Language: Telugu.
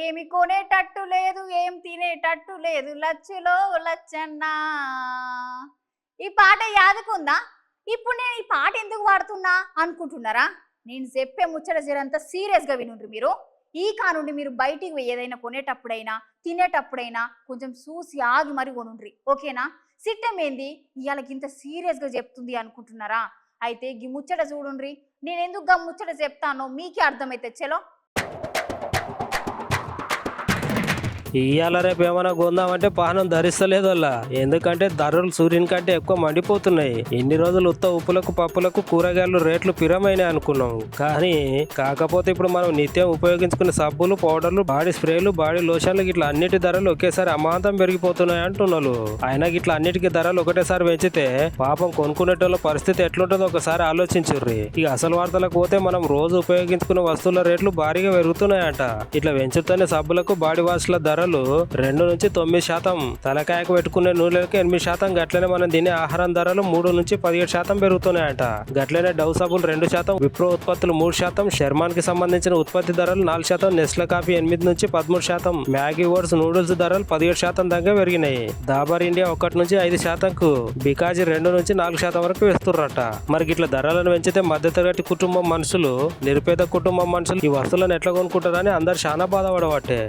ఏమి కొనేటట్టు లేదు, ఏం తినేటట్టు లేదు, లచ్చులో లచ్చన్న. ఈ పాట యాదుకుందా? ఇప్పుడు నేను ఈ పాట ఎందుకు పాడుతున్నా అనుకుంటున్నారా? నేను చెప్పే ముచ్చట జరంతా సీరియస్గా వినుండ్రి మీరు. ఈ కానుండి మీరు బయటికి ఏదైనా కొనేటప్పుడైనా తినేటప్పుడైనా కొంచెం చూసి ఆగి మరి కొనుండ్రి, ఓకేనా? సిట్టం ఏంది ఇవాళ ఇంత సీరియస్గా చెప్తుంది అనుకుంటున్నారా? అయితే ఈ ముచ్చట చూడుండ్రి. నేను ఎందుకు గా ముచ్చట చెప్తానో మీకే అర్థమైతే. చలో ఇయ్యాల రేపు ఏమైనా కొందామంటే పానం ధరిస్తలేదు అలా. ఎందుకంటే ధరలు సూర్యుని కంటే ఎక్కువ మండిపోతున్నాయి. ఇన్ని రోజులు ఉత్త ఉప్పులకు పప్పులకు కూరగాయలు రేట్లు పిరమైనాయి అనుకున్నాం. కానీ కాకపోతే ఇప్పుడు మనం నిత్యం ఉపయోగించుకునే సబ్బులు, పౌడర్లు, బాడీ స్ప్రేలు, బాడీ లోషన్లు ఇట్లా అన్నిటి ధరలు ఒకేసారి అమాంతం పెరిగిపోతున్నాయి అంటున్నారు. అయినా ఇట్లా అన్నిటికీ ధరలు ఒకటేసారి పెంచితే పాపం కొనుక్కునేటోళ్ళ పరిస్థితి ఎట్లుంటుందో ఒకసారి ఆలోచించుర్రి. ఇక అసలు వార్తలకు పోతే మనం రోజు ఉపయోగించుకునే వస్తువుల రేట్లు భారీగా పెరుగుతున్నాయంట. ఇట్లా పెంచుతూనే సబ్బులకు, బాడీ వాష్ల ధర 2 నుంచి 9%, తలకాయకు పెట్టుకునే నూనెలకు 8%, గట్లనే మనం తినే ఆహారం ధరలు 3 నుంచి 17% పెరుగుతున్నాయట. గట్లనే డవ్ సబ్బులు 2%, విప్రో ఉత్పత్తులు 3%, షెర్మాన్ కి సంబంధించిన ఉత్పత్తి ధరలు 4%, నెస్లే కాఫీ 8 నుంచి 13%, మ్యాగీ ఓట్స్ నూడిల్స్ ధరలు 17% దాకా పెరిగినాయి. దాబర్ ఇండియా 1 నుంచి 5%కు, బికాజీ 2 నుంచి 4% వరకు వేస్తుర్రట. మరి ఇట్లా ధరలను పెంచితే మధ్యతరగతి కుటుంబం మనుషులు, నిరుపేద కుటుంబం మనుషులు ఈ వస్తువులను ఎట్లా కొనుక్కుంటారని అందరు చాలా బాధపడబట్టే.